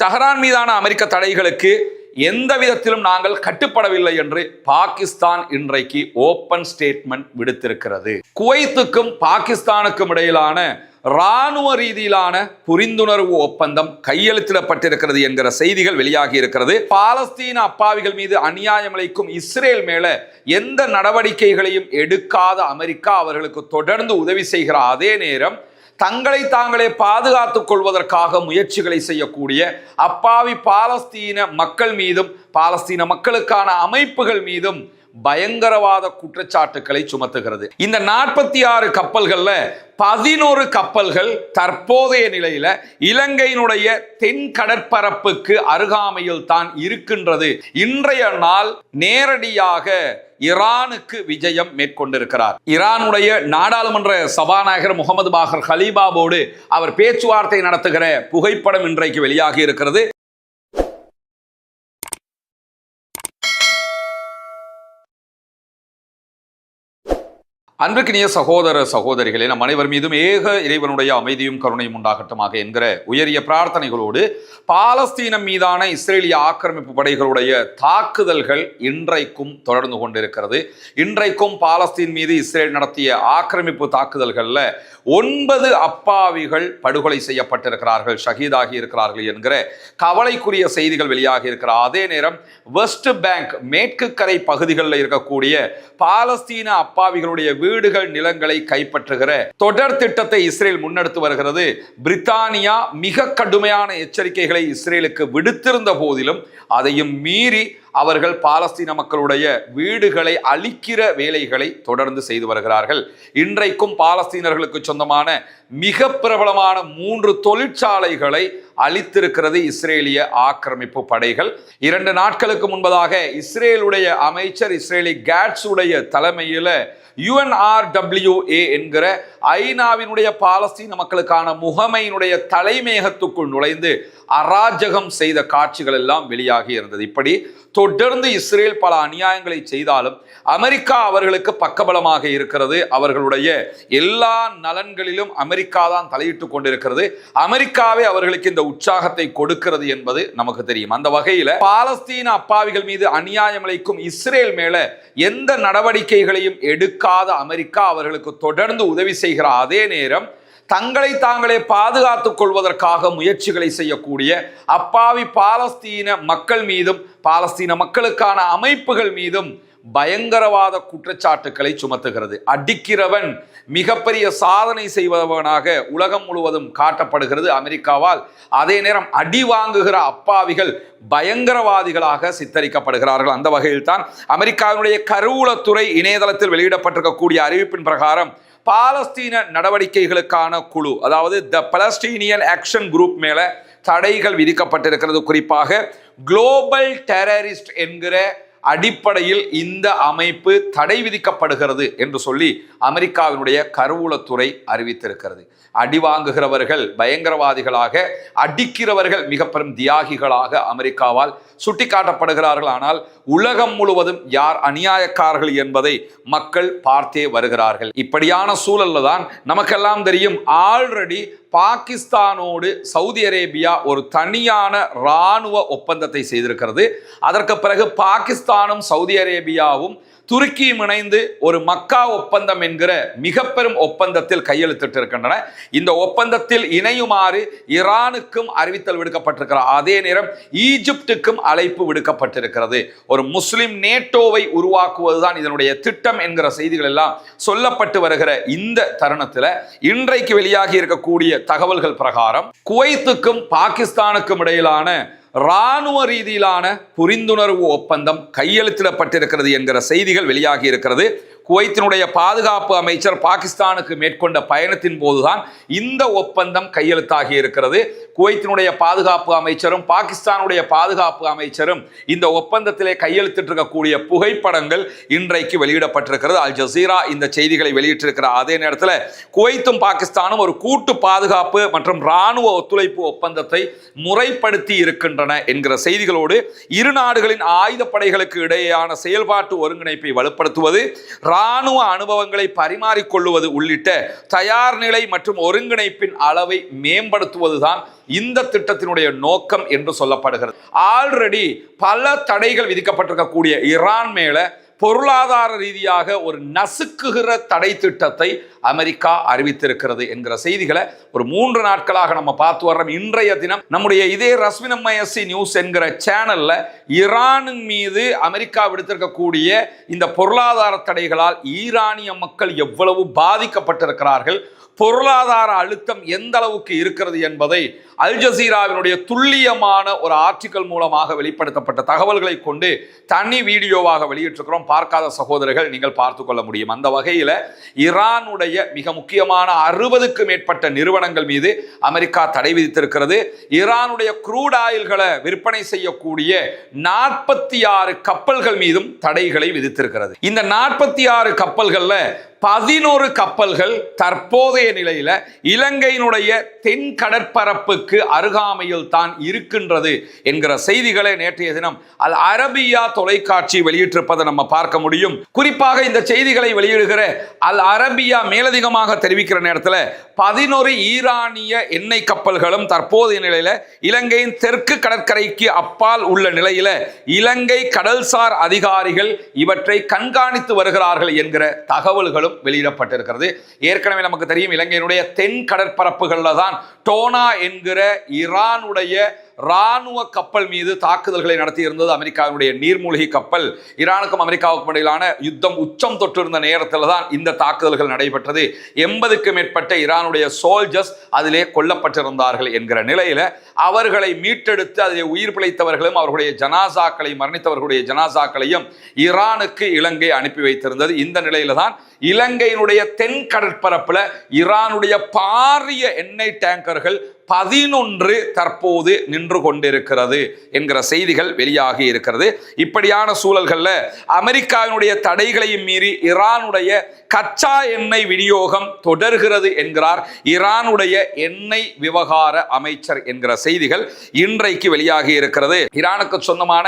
Tehran மீதான அமெரிக்க தடைகளுக்கு எந்த விதத்திலும் நாங்கள் கட்டுப்படவில்லை என்று பாகிஸ்தான் இன்றைக்கு ஓபன் ஸ்டேட்மெண்ட் விடுத்திருக்கிறது. குவைத்துக்கும் பாகிஸ்தானுக்கும் இடையிலான இராணுவ ரீதியிலான புரிந்துணர்வு ஒப்பந்தம் கையெழுத்திடப்பட்டிருக்கிறது என்கிற செய்திகள் வெளியாகி இருக்கிறது. பாலஸ்தீன அப்பாவிகள் மீது அநியாயம் இழைக்கும் இஸ்ரேல் மேல எந்த நடவடிக்கைகளையும் எடுக்காத அமெரிக்கா அவர்களுக்கு தொடர்ந்து உதவி செய்கிற அதே நேரம் தங்களை தாங்களே பாதுகாத்துக் கொள்வதற்காக முயற்சிகளை செய்யக்கூடிய அப்பாவி பாலஸ்தீன மக்கள் மீதும் பாலஸ்தீன மக்களுக்கான அமைப்புகள் மீதும் பயங்கரவாத குற்றச்சாட்டுக்களை சுமத்துகிறது. இந்த 46 கப்பல்கள்ல 11 கப்பல்கள் தற்போதைய நிலையில இலங்கையினுடைய தென் கடற்பரப்புக்கு அருகாமையில் தான் இருக்கின்றது. இன்றைய நாள் நேரடியாக ஈரானுக்கு விஜயம் மேற்கொண்டிருக்கிறார். ஈரானுடைய நாடாளுமன்ற சபாநாயகர் முகமது பாகர் கலீபாவோடு அவர் பேச்சுவார்த்தை நடத்துகிற புகைப்படம் இன்றைக்கு வெளியாகி இருக்கிறது. அன்பிற்கினிய சகோதர சகோதரிகளே, நம் அனைவர் மீதும் ஏக இறைவனுடைய அமைதியும் கருணையும் உண்டாகட்டுமாக என்கிற உயரிய பிரார்த்தனைகளோடு பாலஸ்தீனம் மீதான இஸ்ரேலிய ஆக்கிரமிப்பு படைகளுடைய தாக்குதல்கள் இன்றைக்கும் தொடர்ந்து கொண்டிருக்கிறது. இன்றைக்கும் பாலஸ்தீன் மீது இஸ்ரேல் நடத்திய ஆக்கிரமிப்பு தாக்குதல்களில் 9 அப்பாவிகள் படுகொலை செய்யப்பட்டிருக்கிறார்கள், ஷஹீதாகி இருக்கிறார்கள் என்கிற கவலைக்குரிய செய்திகள் வெளியாகி இருக்கிற அதே நேரம் வெஸ்ட் பேங்க் மேற்கு கரை பகுதிகளில் இருக்கக்கூடிய பாலஸ்தீன அப்பாவிகளுடைய வீடுகள் நிலங்களை கைப்பற்றுகிற தொடர் திட்டத்தை இஸ்ரேல் முன்னெடுத்து வருகிறது. பிரித்தானியா மிக கடுமையான எச்சரிக்கைகளை இஸ்ரேலுக்கு விடுத்திருந்த போதிலும் அதையும் மீறி அவர்கள் பாலஸ்தீன மக்களுடைய வீடுகளை அழிக்கிற வேலைகளை தொடர்ந்து செய்து வருகிறார்கள். இன்றைக்கும் பாலஸ்தீனர்களுக்கு சொந்தமான மிக பிரபலமான 3 தொழிற்சாலைகளை அழித்திருக்கிறது இஸ்ரேலிய ஆக்கிரமிப்பு படைகள். 2 நாட்களுக்கு முன்பதாக இஸ்ரேலுடைய அமைச்சர் இஸ்ரேலி கேட்ஸ் உடைய தலைமையில் UNRWA என்கிற ஐநாவினுடைய பாலஸ்தீன மக்களுக்கான முகமையினுடைய தலைமையகத்துக்குள் நுழைந்து அராஜகம் செய்த காட்சிகள் எல்லாம் வெளியாகி இருந்தது. இப்படி தொடர்ந்து இஸ்ரேல் பல அநியாயங்களை செய்தாலும் அமெரிக்கா அவர்களுக்கு பக்கபலமாக இருக்கிறது. அவர்களுடைய எல்லா நலன்களிலும் அமெரிக்கா தான் தலையிட்டு கொண்டிருக்கிறது. அமெரிக்காவே அவர்களுக்கு இந்த உற்சாகத்தை கொடுக்கிறது என்பது நமக்கு தெரியும். அந்த வகையில் பாலஸ்தீன அப்பாவிகள் மீது அநியாயம் இழைக்கும் இஸ்ரேல் மேல எந்த நடவடிக்கைகளையும் எடுக்காத அமெரிக்கா அவர்களுக்கு தொடர்ந்து உதவி செய்கிற அதே நேரம் தங்களை தாங்களே பாதுகாத்துக் கொள்வதற்காக முயற்சிகளை செய்யக்கூடிய அப்பாவி பாலஸ்தீன மக்கள் மீதும் பாலஸ்தீன மக்களுக்கான அமைப்புகள் மீதும் பயங்கரவாத குற்றச்சாட்டுக்களை சுமத்துகிறது. அடிக்கிறவன் மிகப்பெரிய சாதனை செய்வதவனாக உலகம் முழுவதும் காட்டப்படுகிறது அமெரிக்காவால். அதே நேரம் அடி வாங்குகிற அப்பாவிகள் பயங்கரவாதிகளாக சித்தரிக்கப்படுகிறார்கள். அந்த வகையில் தான் அமெரிக்காவினுடைய கருவூலத்துறை இணையதளத்தில் வெளியிடப்பட்டிருக்கக்கூடிய அறிவிப்பின் பிரகாரம் பாலஸ்தீன நடவடிக்கைகளுக்கான குழு, அதாவது த பலஸ்டீனியன் ஆக்ஷன் குரூப் மேல தடைகள் விதிக்கப்பட்டிருக்கிறது. குறிப்பாக குளோபல் டெரரிஸ்ட் என்கிற அடிப்படையில் இந்த அமைப்பு தடை விதிக்கப்படுகிறது என்று சொல்லி அமெரிக்காவினுடைய கருவூலத்துறை அறிவித்திருக்கிறது. அடி வாங்குகிறவர்கள் பயங்கரவாதிகளாக, அடிக்கிறவர்கள் மிக பெரும் தியாகிகளாக அமெரிக்காவால் சுட்டிக்காட்டப்படுகிறார்கள். ஆனால் உலகம் முழுவதும் யார் அநியாயக்காரர்கள் என்பதை மக்கள் பார்த்தே வருகிறார்கள். இப்படியான சூழல்ல தான் நமக்கெல்லாம் தெரியும், ஆல்ரெடி பாகிஸ்தானோடு சவுதி அரேபியா ஒரு தனியான இராணுவ ஒப்பந்தத்தை செய்திருக்கிறது. அதற்கு பிறகு பாகிஸ்தானும் சவுதி அரேபியாவும் துருக்கியும் இணைந்து ஒரு மக்கா ஒப்பந்தம் என்கிற மிக பெரும் ஒப்பந்தத்தில் கையெழுத்திட்டிருக்கின்றன. இந்த ஒப்பந்தத்தில் இணையுமாறு ஈரானுக்கும் அறிவித்தல் விடுக்கப்பட்டிருக்கிற அதே நேரம் ஈஜிப்டுக்கும் அழைப்பு விடுக்கப்பட்டிருக்கிறது. ஒரு முஸ்லிம் நேட்டோவை உருவாக்குவதுதான் இதனுடைய திட்டம் என்கிற செய்திகள் எல்லாம் சொல்லப்பட்டு வருகிற இந்த தருணத்தில் இன்றைக்கு வெளியாகி இருக்கக்கூடிய தகவல்கள் பிரகாரம் குவைத்துக்கும் பாகிஸ்தானுக்கும் இடையிலான இராணுவ ரீதியிலான புரிந்துணர்வு ஒப்பந்தம் கையெழுத்திடப்பட்டிருக்கிறது என்கிற செய்திகள் வெளியாகி இருக்கிறது. குவைத்தினுடைய பாதுகாப்பு அமைச்சர் பாகிஸ்தானுக்கு மேற்கொண்ட பயணத்தின் போதுதான் இந்த ஒப்பந்தம் கையெழுத்தாகி இருக்கிறது. குவைத்தினுடைய பாதுகாப்பு அமைச்சரும் பாகிஸ்தானுடைய பாதுகாப்பு அமைச்சரும் இந்த ஒப்பந்தத்திலே கையெழுத்திட்டிருக்கக்கூடிய புகைப்படங்கள் இன்றைக்கு வெளியிடப்பட்டிருக்கிறது. அல் ஜசீரா இந்த செய்திகளை வெளியிட்டிருக்கிற அதே நேரத்தில் குவைத்தும் பாகிஸ்தானும் ஒரு கூட்டு பாதுகாப்பு மற்றும் இராணுவ ஒத்துழைப்பு ஒப்பந்தத்தை முறைப்படுத்தி இருக்கின்றன என்கிற செய்திகளோடு இரு நாடுகளின் ஆயுதப்படைகளுக்கு இடையேயான செயல்பாட்டு ஒருங்கிணைப்பை வலுப்படுத்துவது, இராணுவ அனுபவங்களை பரிமாறிக்கொள்வது உள்ளிட்ட தயார் நிலை மற்றும் ஒருங்கிணைப்பின் அளவை மேம்படுத்துவதுதான் இந்த திட்டத்தினுடைய நோக்கம் என்று சொல்லப்படுகிறது. ஆல்ரெடி பல தடைகள் விதிக்கப்பட்டிருக்கக்கூடிய ஈரான் மேல பொருளாதார ரீதியாக ஒரு நசுக்குகிற தடை திட்டத்தை அமெரிக்கா அறிவித்திருக்கிறது என்கிற செய்திகளை ஒரு 3 நாட்களாக நம்ம பார்த்து வர்றோம். இன்றைய தினம் நம்முடைய இதே ரஸ்மினமயசி நியூஸ் என்கிற சேனல்ல ஈரானின் மீது அமெரிக்கா விடுத்திருக்கக்கூடிய இந்த பொருளாதார தடைகளால் ஈரானிய மக்கள் எவ்வளவு பாதிக்கப்பட்டிருக்கிறார்கள், பொருளாதார அழுத்தம் எந்த அளவுக்கு இருக்கிறது என்பதை அல் ஜசீராவினுடைய துல்லியமான ஒரு ஆர்டிக்கல் மூலமாக வெளிப்படுத்தப்பட்ட தகவல்களை கொண்டு தனி வீடியோவாக வெளியிட்டிருக்கிறோம். பார்க்காத சகோதரர்கள் நீங்கள் பார்த்து கொள்ள முடியும். அந்த வகையில் ஈரானுடைய மிக முக்கியமான 60க்கு மேற்பட்ட நிறுவனங்கள் மீது அமெரிக்கா தடை விதித்திருக்கிறது. ஈரானுடைய க்ரூட் ஆயில்களை விற்பனை செய்யக்கூடிய 46 கப்பல்கள் மீதும் தடைகளை விதித்திருக்கிறது. இந்த 46 கப்பல்கள்ல 11 கப்பல்கள் தற்போதைய நிலையில இலங்கையினுடைய தென் கடற்பரப்புக்கு அருகாமையில் தான் இருக்கின்றது என்கிற செய்திகளை நேற்றைய தினம் அல் அரபியா தொலைக்காட்சி வெளியிட்டிருப்பதை நம்ம பார்க்க முடியும். குறிப்பாக இந்த செய்திகளை வெளியிடுகிற அல் அரபியா மேலதிகமாக தெரிவிக்கிற நேரத்தில் 11 ஈரானிய எண்ணெய் கப்பல்களும் தற்போதைய நிலையில இலங்கையின் தெற்கு கடற்கரைக்கு அப்பால் உள்ள நிலையில இலங்கை கடல்சார் அதிகாரிகள் இவற்றை கண்காணித்து வருகிறார்கள் என்கிற தகவல்களும் வெளியிடப்பட்டிருக்கிறது. ஏற்கனவே நமக்கு தெரியும், இலங்கையினுடைய தென் கடற்பரப்புகளில் தான் டோனா என்கிற ஈரானுடைய ராணுவ கப்பல் மீது தாக்குதல்களை நடத்தி இருந்தது அமெரிக்காவுடைய நீர்மூழ்கி கப்பல். ஈரானுக்கும் அமெரிக்காவுக்கும் இடையிலான யுத்தம் உச்சம் தொட்டிருந்த நேரத்தில் தான் இந்த தாக்குதல்கள் நடைபெற்றது. 80க்கு மேற்பட்ட ஈரானுடைய சோல்ஜர்ஸ் அதிலே கொல்லப்பட்டிருந்தார்கள் என்கிற நிலையில அவர்களை மீட்டெடுத்து அதிலே உயிர் பிழைத்தவர்களும் அவர்களுடைய ஜனாசாக்களை மரணித்தவர்களுடைய ஜனாசாக்களையும் ஈரானுக்கு இலங்கை அனுப்பி வைத்திருந்தது. இந்த நிலையில தான் இலங்கையினுடைய தென் கடற்பரப்புல ஈரானுடைய பாரிய எண்ணெய் டேங்கர்கள் 11 தற்போது நின்று கொண்டிருக்கிறது என்கிற செய்திகள் வெளியாகி இருக்கிறது. இப்படியான சூழல்களில் அமெரிக்காவினுடைய தடைகளையும் மீறி ஈரானுடைய கச்சா எண்ணெய் விநியோகம் தொடர்கிறது என்கிறார் ஈரானுடைய எண்ணெய் விவகார அமைச்சர் என்கிற செய்திகள் இன்றைக்கு வெளியாகி இருக்கிறது. ஈரானுக்கு சொந்தமான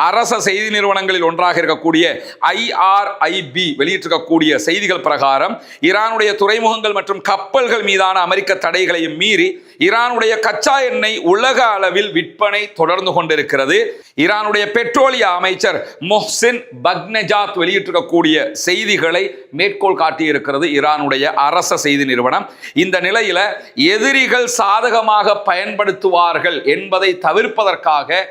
அரச செய்தி நிறுவனங்களில் ஒன்றாக இருக்கக்கூடிய IRIB வெளியிட்டிருக்கக்கூடிய செய்திகள் பிரகாரம் ஈரானுடைய துறைமுகங்கள் மற்றும் கப்பல்கள் மீதான அமெரிக்க தடைகளையும் மீறி ஈரானுடைய கச்சா எண்ணெய் உலக அளவில் விற்பனை தொடர்ந்து கொண்டிருக்கிறது. ஈரானுடைய பெட்ரோலிய அமைச்சர் மொஹ்சின் பக்னெஜாத் வெளியிட்டிருக்கக்கூடிய செய்திகளை மேற்கோள் காட்டியிருக்கிறது ஈரானுடைய அரச செய்தி நிறுவனம். இந்த நிலையில எதிரிகள் சாதகமாக பயன்படுத்துவார்கள் என்பதை தவிர்ப்பதற்காக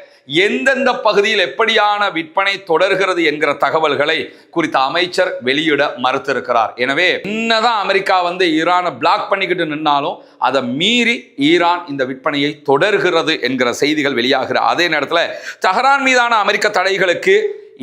எந்தெந்த பகுதியில் எப்படியான விற்பனை தொடர்கிறது என்கிற தகவல்களை குறித்த அமைச்சர் வெளியிட மறுத்திருக்கிறார். எனவே என்னதான் அமெரிக்கா ஈரானை பிளாக் பண்ணிக்கிட்டு நின்னாலும் அதை மீறி ஈரான் இந்த விற்பனையை தொடர்கிறது என்கிற செய்திகள் வெளியாகிற அதே நேரத்தில் தெஹ்ரான் மீதான அமெரிக்க தடைகளுக்கு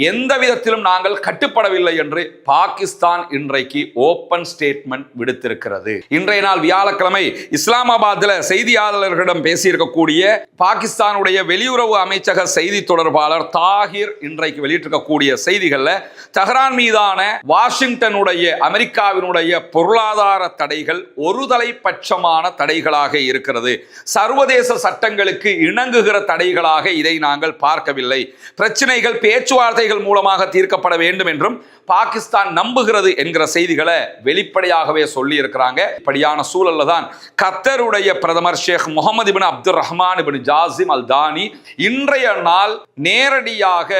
எந்த விதத்திலும் நாங்கள் கட்டுப்படவில்லை என்று பாகிஸ்தான் இன்றைக்கு ஓபன் ஸ்டேட்மெண்ட் விடுத்திருக்கிறது. இன்றைய நாள் வியாழக்கிழமை இஸ்லாமாபாத்தில் செய்தியாளர்களிடம் பேசியிருக்கக்கூடிய பாகிஸ்தானுடைய வெளியுறவு அமைச்சக செய்தி தொடர்பாளர் தாகிர் இன்றைக்கு வெளியிட்டிருக்கக்கூடிய செய்திகளில் தெஹ்ரான் மீதான வாஷிங்டனுடைய அமெரிக்காவினுடைய பொருளாதார தடைகள் ஒருதலை பட்சமான தடைகளாக இருக்கிறது. சர்வதேச சட்டங்களுக்கு இணங்குகிற தடைகளாக இதை நாங்கள் பார்க்கவில்லை. பிரச்சனைகள் பேச்சுவார்த்தை மூலமாக தீர்க்கப்பட வேண்டும் என்றும் பாகிஸ்தான் நம்புகிறது என்கிற செய்திகளை வெளிப்படையாகவே சொல்லி இருக்கிறாங்க. இப்படியான சூழல்ல தான் கத்தருடைய பிரதமர் ஷேக் முகமது இப்னு அப்துல் ரஹ்மான் இப்னு ஜாசிம் அல் தானி இன்றைய நாள் நேரடியாக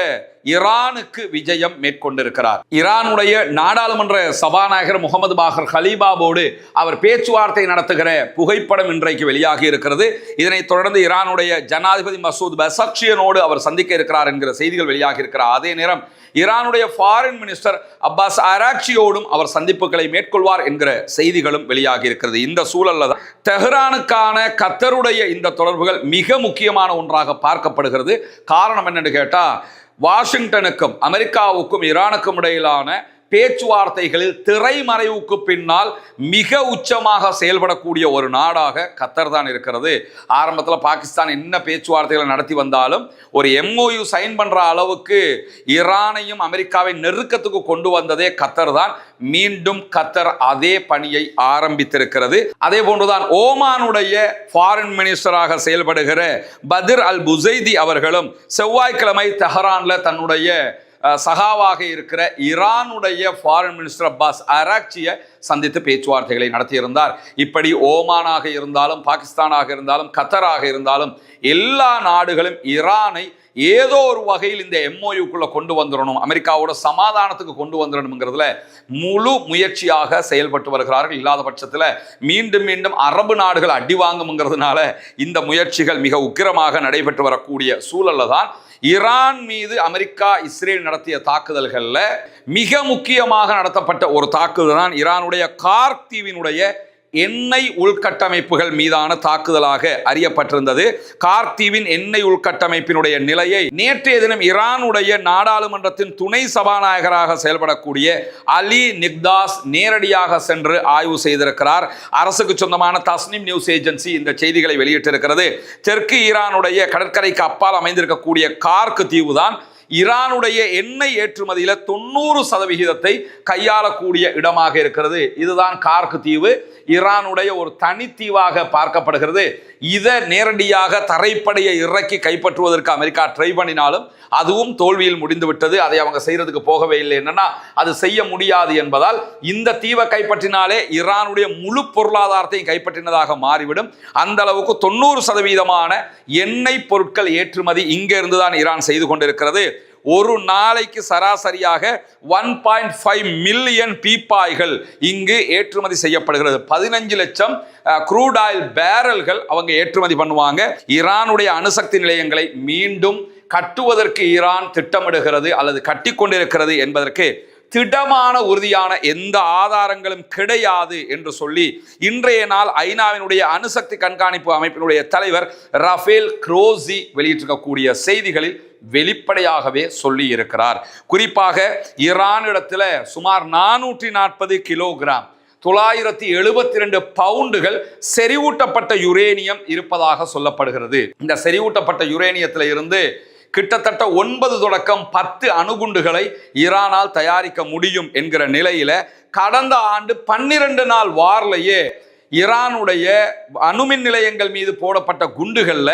ஈரானுக்கு விஜயம் மேற்கொண்டிருக்கிறார். ஈரானுடைய நாடாளுமன்ற சபாநாயகர் முகமது பாகர் ஹலீபாவோடு அவர் பேச்சுவார்த்தை நடத்துகிற புகைப்படம் இன்றைக்கு வெளியாகி இருக்கிறது. இதனைத் தொடர்ந்து ஈரானுடைய ஜனாதிபதி மசூத் பெசக்ஷியனோடு அவர் சந்திக்க இருக்கிறார் என்கிற செய்திகள் வெளியாகி இருக்கிறார். அதே நேரம் ஈரானுடைய ஃபாரின் மினிஸ்டர் அப்பாஸ் ஆராக்சியோடும் அவர் சந்திப்புகளை மேற்கொள்வார் என்கிற செய்திகளும் வெளியாகி இருக்கிறது. இந்த சூழல்ல தான் தெஹ்ரானுக்கான கத்தருடைய இந்த தொடர்புகள் மிக முக்கியமான ஒன்றாக பார்க்கப்படுகிறது. காரணம் என்னன்னு கேட்டா, வாஷிங்டனுக்கும் அமெரிக்காவுக்கும் ஈரானுக்கும் இடையிலான பேச்சுவார்த்தைகளில் திரைமறைவுக்கு பின்னால் மிக உச்சமாக செயல்படக்கூடிய ஒரு நாடாக கத்தர் தான் இருக்கிறது. ஆரம்பத்தில் பாகிஸ்தான் என்ன பேச்சுவார்த்தைகளை நடத்தி வந்தாலும் ஒரு MOU சைன் பண்ற அளவுக்கு ஈரானையும் அமெரிக்காவை நெருக்கத்துக்கு கொண்டு வந்ததே கத்தர் தான். மீண்டும் கத்தர் அதே பணியை ஆரம்பித்திருக்கிறது. அதே போன்றுதான் ஓமானுடைய ஃபாரின் மினிஸ்டராக செயல்படுகிற பத்ர் அல் புசைதி அவர்களும் செவ்வாய்க்கிழமை தெஹ்ரான்ல தன்னுடைய சகாவாக இருக்கிற ஈரானுடைய ஃபாரின் மினிஸ்டர் அப்பாஸ் அராக்சியை சந்தித்து பேச்சுவார்த்தைகளை நடத்தியிருந்தார். இப்படி ஓமானாக இருந்தாலும், பாகிஸ்தானாக இருந்தாலும், கத்தராக இருந்தாலும் எல்லா நாடுகளும் ஈரானை ஏதோ ஒரு வகையில் இந்த MOUக்குள்ள கொண்டு வந்துடணும், அமெரிக்காவோட சமாதானத்துக்கு கொண்டு வந்துடணுங்கிறதுல முழு முயற்சியாக செயல்பட்டு வருகிறார்கள். இல்லாத பட்சத்தில் மீண்டும் மீண்டும் அரபு நாடுகள் அடி வாங்குங்கிறதுனால இந்த முயற்சிகள் மிக உக்கிரமாக நடைபெற்று வரக்கூடிய சூழல்ல தான் ஈரான் மீது அமெரிக்கா இஸ்ரேல் நடத்திய தாக்குதல்களில் மிக முக்கியமாக நடத்தப்பட்ட ஒரு தாக்குதல் தான் ஈரானுடைய கார்க் தீவினுடைய எண்ணெய் உள்கட்டமைப்புகள் மீதான தாக்குதலாக அறியப்பட்டிருந்தது. கார்க் தீவின் எண்ணெய் உள்கட்டமைப்பினுடைய நிலையை நேற்றைய தினம் ஈரானுடைய நாடாளுமன்றத்தின் துணை சபாநாயகராக செயல்படக்கூடிய அலி நிக்தாஸ் நேரடியாக சென்று ஆய்வு செய்திருக்கிறார். அரசுக்கு சொந்தமான தஸ்னிம் நியூஸ் ஏஜென்சி இந்த செய்திகளை வெளியிட்டிருக்கிறது. தெற்கு ஈரானுடைய கடற்கரைக்கு அப்பால் அமைந்திருக்கக்கூடிய கார்க் தீவு தான் ஈரானுடைய எண்ணெய் ஏற்றுமதியில 90% கையாளக்கூடிய இடமாக இருக்கிறது. இதுதான் கார்க் தீவு. ஈரானுடைய ஒரு தனித்தீவாக பார்க்கப்படுகிறது. இதை நேரடியாக தரைப்படையை இறக்கி கைப்பற்றுவதற்கு அமெரிக்கா ட்ரை பண்ணினாலும் அதுவும் தோல்வியில் முடிந்துவிட்டது. அதை அவங்க செய்யறதுக்கு போகவே இல்லை. என்னன்னா அது செய்ய முடியாது என்பதால் இந்த தீவை கைப்பற்றினாலே ஈரானுடைய முழு பொருளாதாரத்தையும் கைப்பற்றினதாக மாறிவிடும். அந்த அளவுக்கு 90% எண்ணெய் பொருட்கள் ஏற்றுமதி இங்க இருந்துதான் ஈரான் செய்து கொண்டிருக்கிறது. ஒரு நாளைக்கு சராசரியாக 1.5 மில்லியன் பீப்பாய்கள் இங்கு ஏற்றுமதி செய்யப்படுகிறது. 15 லட்சம் க்ரூட் ஆயில் பேரல்கள் அவங்க ஏற்றுமதி பண்ணுவாங்க. ஈரானுடைய அணுசக்தி நிலையங்களை மீண்டும் கட்டுவதற்கு ஈரான் திட்டமிடுகிறது அல்லது கட்டி கொண்டிருக்கிறது என்பதற்கு திடமான உறுதியான எந்த ஆதாரங்களும் கிடையாது என்று சொல்லி இன்றைய நாள் ஐநாவினுடைய அணுசக்தி கண்காணிப்பு அமைப்பினுடைய தலைவர் ரஃபேல் குரோசி வெளியிட்டிருக்கக்கூடிய செய்திகளில் வெளிப்படையாகவே சொல்லி இருக்கிறார். குறிப்பாக ஈரானிடத்தில் சுமார் 440 கிலோகிராம் 972 பவுண்டுகள் செறிவூட்டப்பட்ட யுரேனியம் இருப்பதாக சொல்லப்படுகிறது. இந்த செறிவூட்டப்பட்ட யுரேனியத்தில் இருந்து கிட்டத்தட்ட 9 தொடக்கம் 10 அணுகுண்டுகளை ஈரானால் தயாரிக்க முடியும் என்கிற நிலையில கடந்த ஆண்டு 12 நாள் வார்லையே ஈரானுடைய அணுமின் நிலையங்கள் மீது போடப்பட்ட குண்டுகள்ல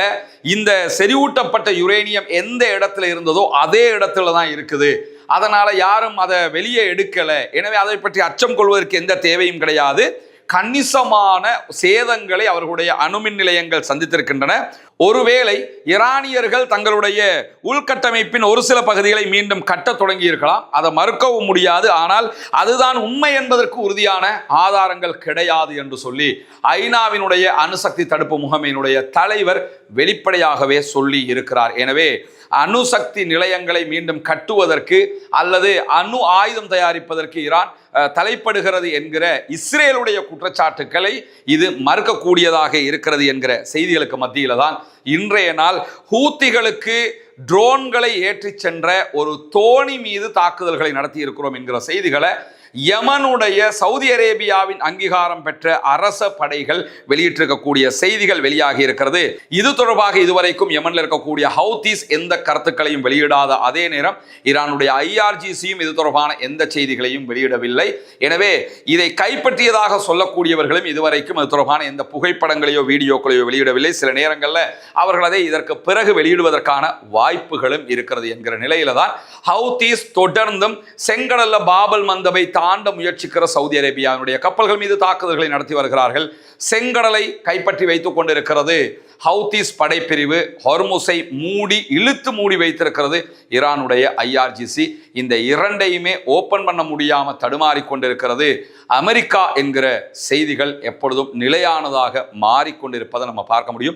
இந்த செறிவூட்டப்பட்ட யுரேனியம் எந்த இடத்துல இருந்ததோ அதே இடத்துல தான் இருக்குது. அதனால யாரும் அதை வெளியே எடுக்கல. எனவே அதை பற்றி அச்சம் கொள்வதற்கு எந்த தேவையும் கிடையாது. கணிசமான சேதங்களை அவர்களுடைய அணுமின் நிலையங்கள் சந்தித்திருக்கின்றன. ஒருவேளை ஈரானியர்கள் தங்களுடைய உள்கட்டமைப்பின் ஒரு சில பகுதிகளை மீண்டும் கட்ட தொடங்கி இருக்கலாம். அதை மறுக்கவும் முடியாது. ஆனால் அதுதான் உண்மை என்பதற்கு உறுதியான ஆதாரங்கள் கிடையாது என்று சொல்லி ஐநாவினுடைய அணுசக்தி தடுப்பு முகமையினுடைய தலைவர் வெளிப்படையாகவே சொல்லி இருக்கிறார். எனவே அணுசக்தி நிலையங்களை மீண்டும் கட்டுவதற்கு அல்லது அணு ஆயுதம் தயாரிப்பதற்கு ஈரான் தலைப்படுகிறது என்கிற இஸ்ரேலுடைய குற்றச்சாட்டுக்களை இது மறுக்கக்கூடியதாக இருக்கிறது என்கிற செய்திகளுக்கு மத்தியில தான் இன்றைய நாள் ஹூத்திகளுக்கு ட்ரோன்களை ஏற்றி சென்ற ஒரு தோணி மீது தாக்குதல்களை நடத்தி இருக்கிறோம் என்கிற செய்திகளை யமனுடைய சவுதி அரேபியாவின் அங்கீகாரம் பெற்ற அரச படைகள் வெளியிட்டிருக்கக்கூடிய செய்திகள் வெளியாகி இருக்கிறது. இது தொடர்பாக இதுவரைக்கும் யமனில் இருக்கக்கூடிய ஹவுதீஸ் எந்த கருத்துக்களையும் வெளியிடாத அதே நேரம் ஈரானுடைய IRGCயும் இது தொடர்பான எந்த செய்திகளையும் வெளியிடவில்லை. எனவே இதை கைப்பற்றியதாக சொல்லக்கூடியவர்களும் இதுவரைக்கும் அது தொடர்பான எந்த புகைப்படங்களையோ வீடியோக்களையோ வெளியிடவில்லை. சில நேரங்களில் அவர்கள் அதை இதற்கு பிறகு வெளியிடுவதற்கான வாய்ப்புகளும் இருக்கிறது என்கிற நிலையில தான் ஹவுதீஸ் தொடர்ந்தும் செங்கடல்ல பாபல் மந்தபை தாண்ட முயற்சிக்கிற சவுதி அரேபியாவுடைய கப்பல்கள் மீது தாக்குதல்களை நடத்தி வருகிறார்கள். செங்கடலை கைப்பற்றி வைத்துக் கொண்டிருக்கிறது ஹவுதீஸ் படைப்பிரிவு. ஹொர்முஸை இழுத்து மூடி வைத்திருக்கிறது ஈரானுடைய IRGC. இந்த இரண்டையுமே ஓபன் பண்ண முடியாம தடுமாறி கொண்டிருக்கிறது. அமெரிக்கா என்கிற செய்திகள் எப்பொழுதும் நிலையானதாக மாறிக்கொண்டிருப்பதை நம்ம பார்க்க முடியும்.